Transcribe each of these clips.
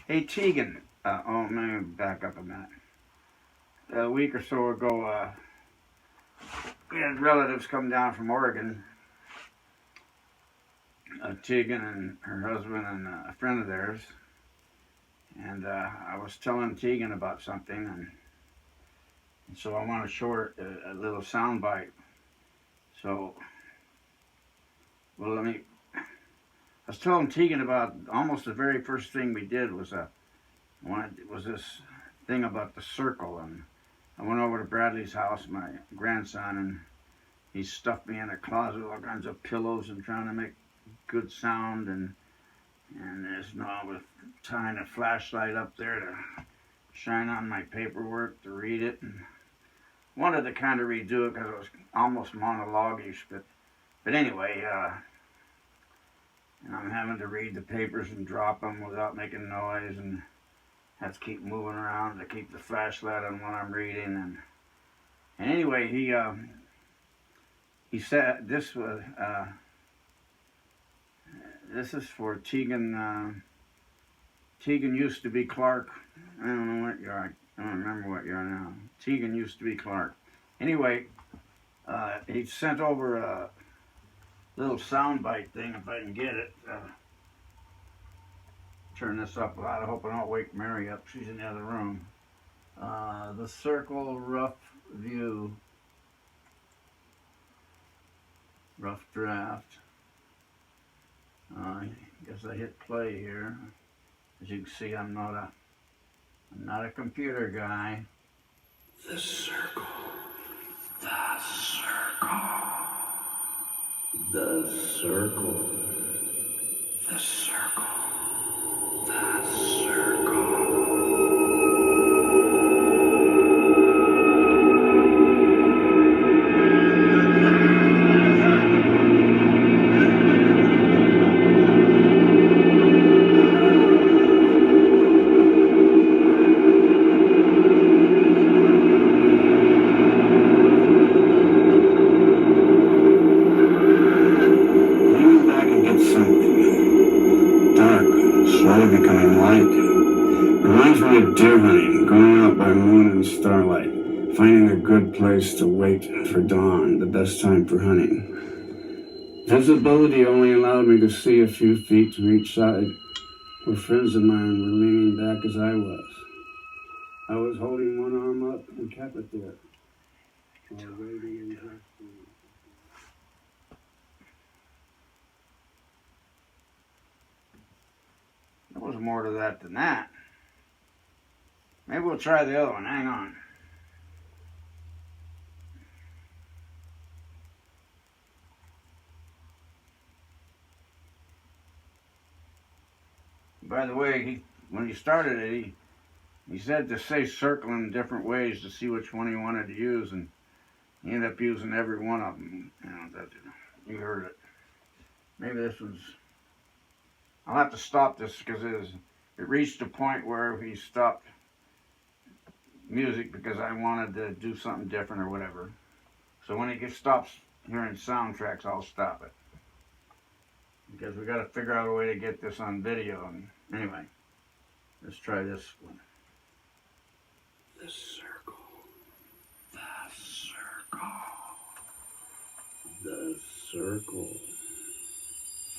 Hey Tegan, let me back up a minute. A week or so ago, we had relatives come down from Oregon. Tegan and her husband and a friend of theirs. And I was telling Tegan about something, and so I want to show her a little sound bite. So, well, I was telling Tegan about almost the very first thing we did was this thing about the circle, and I went over to Bradley's house, my grandson, and he stuffed me in a closet with all kinds of pillows and trying to make good sound, and I was tying a flashlight up there to shine on my paperwork to read it, and wanted to kind of redo it because it was almost monologue-ish, but anyway, and I'm having to read the papers and drop them without making noise, and have to keep moving around to keep the flashlight on when I'm reading, and anyway, he said this is for Tegan. Tegan used to be Clark. I don't know what you are. I don't remember what you are now. Tegan used to be Clark. Anyway, he sent over a little soundbite thing, if I can get it. Turn this up loud. I hope I don't wake Mary up. She's in the other room. The Circle Rough View. Rough draft. I guess I hit play here. As you can see, I'm not a computer guy. The circle. The circle. The circle. The circle. The circle. Slowly becoming light. Reminds me of deer hunting, going out by moon and starlight, finding a good place to wait for dawn, the best time for hunting. Visibility only allowed me to see a few feet to each side, where friends of mine were leaning back as I was. I was holding one arm up and kept it there, while waving and gesturing. There was more to that than that. Maybe we'll try the other one. Hang on. By the way, when he started it, he said to say circle in different ways to see which one he wanted to use, and he ended up using every one of them. You heard it. Maybe this one's... I'll have to stop this because it reached a point where he stopped music because I wanted to do something different or whatever. So when he stops hearing soundtracks, I'll stop it. Because we got to figure out a way to get this on video. And anyway, let's try this one. The circle. The circle. The circle.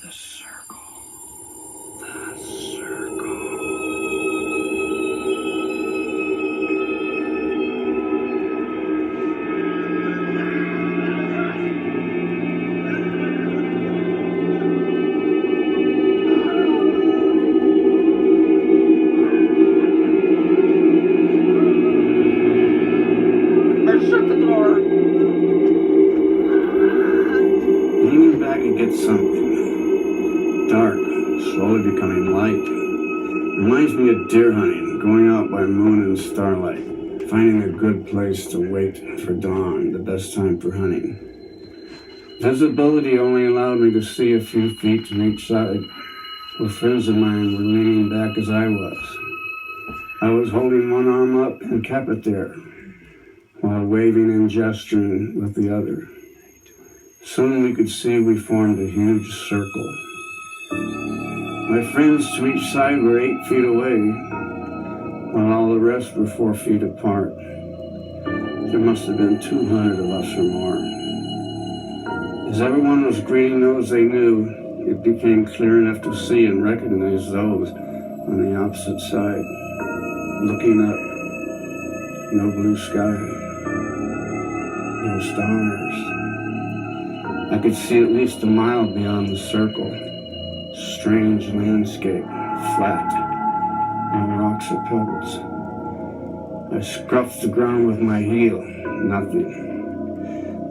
The circle. The circle. Shut the door. Leaning back against something dark, slowly becoming light. Reminds me of deer hunting, going out by moon and starlight, finding a good place to wait for dawn, the best time for hunting. Visibility only allowed me to see a few feet to each side, where friends of mine were leaning back as I was. I was holding one arm up and kept it there, while waving and gesturing with the other. Soon we could see we formed a huge circle. My friends to each side were 8 feet away, while all the rest were 4 feet apart. There must have been 200 of us or more. As everyone was greeting those they knew, it became clear enough to see and recognize those on the opposite side. Looking up, no blue sky, no stars. I could see at least a mile beyond the circle. Strange landscape, flat, no rocks or pebbles. I scruffed the ground with my heel, nothing.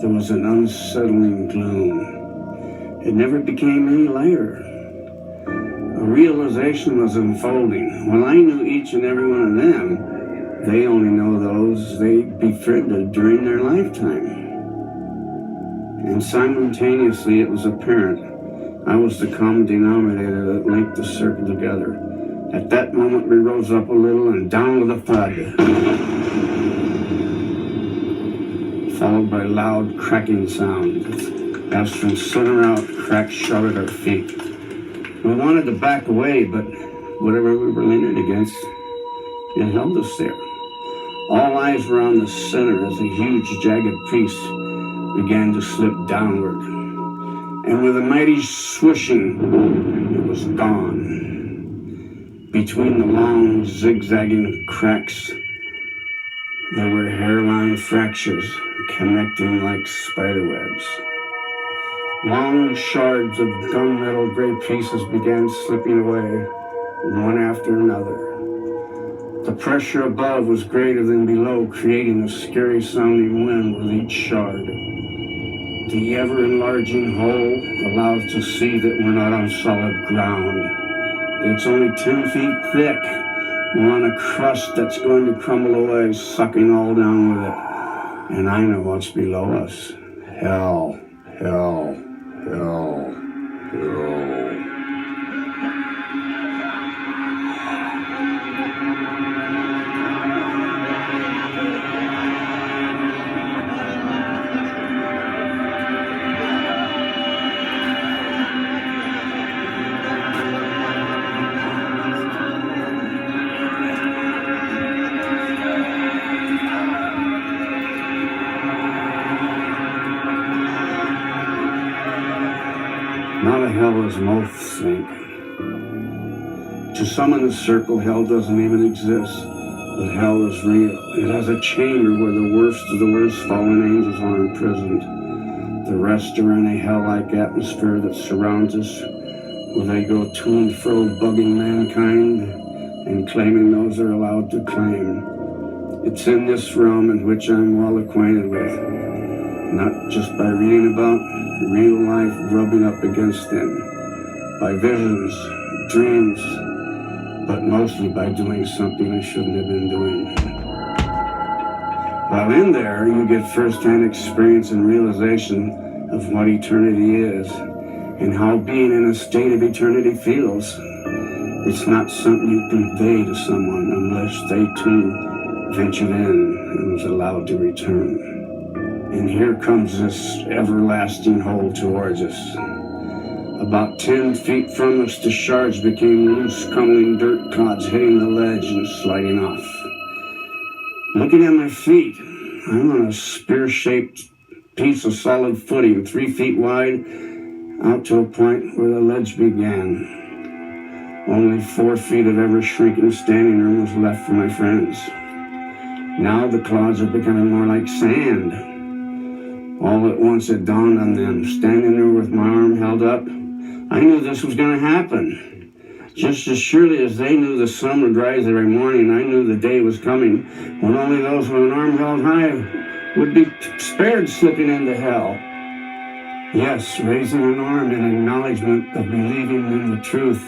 There was an unsettling gloom. It never became any lighter. A realization was unfolding. Well, I knew each and every one of them. They only know those they befriended during their lifetime. And simultaneously, it was apparent I was the common denominator that linked the circle together. At that moment, we rose up a little and down with a thud, followed by loud cracking sound, as from center out, cracks shot at our feet. We wanted to back away, but whatever we were leaning against, it held us there. All eyes were on the center as a huge, jagged piece began to slip downward. And with a mighty swishing, it was gone. Between the long, zigzagging cracks, there were hairline fractures connecting like spiderwebs. Long shards of gunmetal gray pieces began slipping away, one after another. The pressure above was greater than below, creating a scary sounding wind with each shard. The ever-enlarging hole allows to see that we're not on solid ground. It's only 10 feet thick. We're on a crust that's going to crumble away, sucking all down with it. And I know what's below us. Hell, hell, hell, hell. Not a hell as most think. To some in the circle, hell doesn't even exist, but hell is real. It has a chamber where the worst of the worst fallen angels are imprisoned. The rest are in a hell-like atmosphere that surrounds us, where they go to and fro bugging mankind and claiming those are allowed to claim. It's in this realm in which I'm well acquainted with, not just by reading about, real life rubbing up against them, by visions, dreams, but mostly by doing something I shouldn't have been doing. While in there, you get first-hand experience and realization of what eternity is and how being in a state of eternity feels. It's not something you convey to someone unless they too ventured in and was allowed to return. And here comes this everlasting hole towards us. About 10 feet from us, the shards became loose, crumbling dirt clods hitting the ledge and sliding off. Looking at my feet, I'm on a spear-shaped piece of solid footing, 3 feet wide, out to a point where the ledge began. Only 4 feet of ever-shrinking standing room was left for my friends. Now the clods are becoming more like sand. All at once it dawned on them, standing there with my arm held up. I knew this was going to happen. Just as surely as they knew the sun would rise every morning, I knew the day was coming when only those with an arm held high would be spared slipping into hell. Yes, raising an arm in acknowledgement of believing in the truth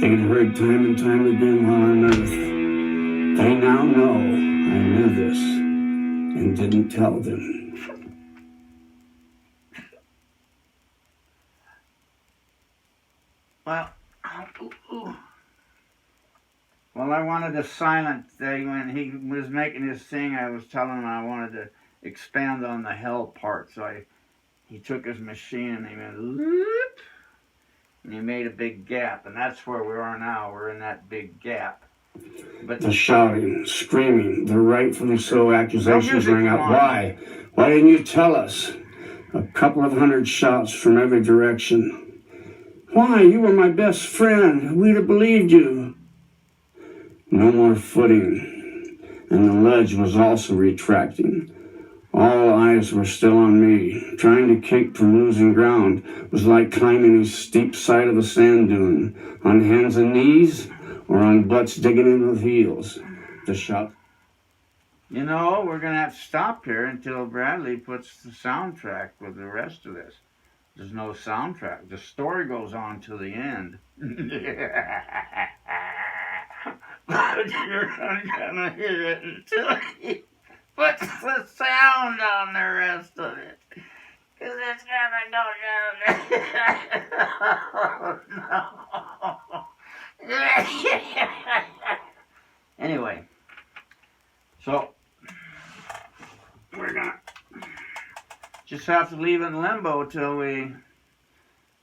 they'd heard time and time again while on earth. They now know I knew this and didn't tell them. Well, I wanted a silent thing. When he was making his thing, I was telling him I wanted to expand on the hell part. So he took his machine and he went, loop, and he made a big gap, and that's where we are now. We're in that big gap. But the shouting, screaming, the rightfully so accusations rang out. Why? Why didn't you tell us? A couple of hundred shots from every direction. Why? You were my best friend. We'd have believed you. No more footing, and the ledge was also retracting. All eyes were still on me. Trying to kick from losing ground was like climbing a steep side of a sand dune, on hands and knees or on butts digging in with heels. The shot. You know, we're going to have to stop here until Bradley puts the soundtrack with the rest of this. There's no soundtrack. The story goes on to the end. But you're not going to hear it until he puts the sound on the rest of it. Because it's going to go down. Oh, no. Anyway, so we're going to just have to leave it in limbo till we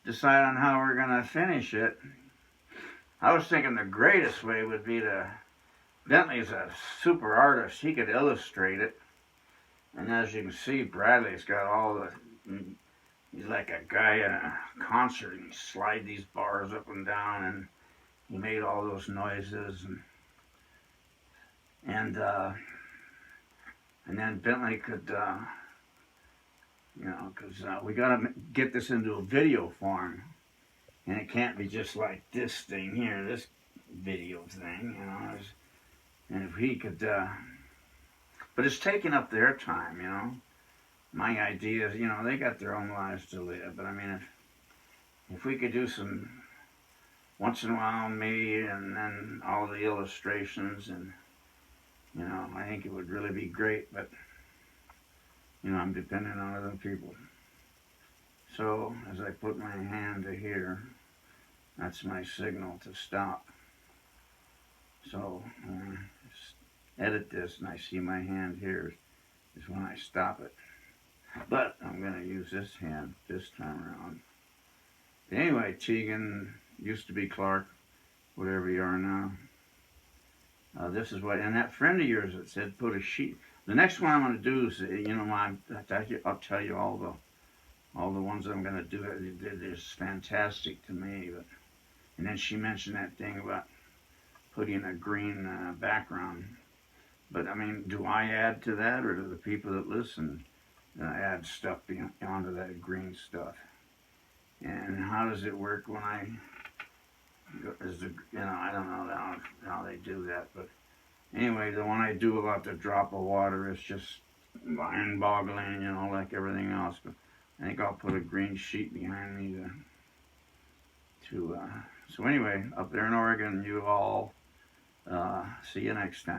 decide on how we're going to finish it. I was thinking the greatest way would be to, Bentley's a super artist. He could illustrate it. And as you can see, Bradley's got all the, he's like a guy in a concert, and he slide these bars up and down, and he made all those noises. And then Bentley could, you know, because we got to get this into a video form. And it can't be just like this thing here, this video thing, you know. And if he could, but it's taking up their time, you know. My idea is, you know, they got their own lives to live. But I mean, if we could do some, once in a while, me, and then all the illustrations, and, you know, I think it would really be great. But, you know, I'm dependent on other people. So, as I put my hand to here, that's my signal to stop. So, when I edit this and I see my hand here is when I stop it. But I'm going to use this hand this time around. Anyway, Tegan, used to be Clark, whatever you are now. This is what, and that friend of yours that said put a sheet. The next one I'm going to do is, you know, I'll tell you all the ones I'm going to do. They're fantastic to me. But, and then she mentioned that thing about putting a green background. But, I mean, do I add to that, or do the people that listen add stuff onto that green stuff? And how does it work when I, you know, I don't know how they do that. But anyway, the one I do about the drop of water is just mind-boggling, you know, like everything else. But I think I'll put a green sheet behind me so anyway, up there in Oregon, you all, see you next time.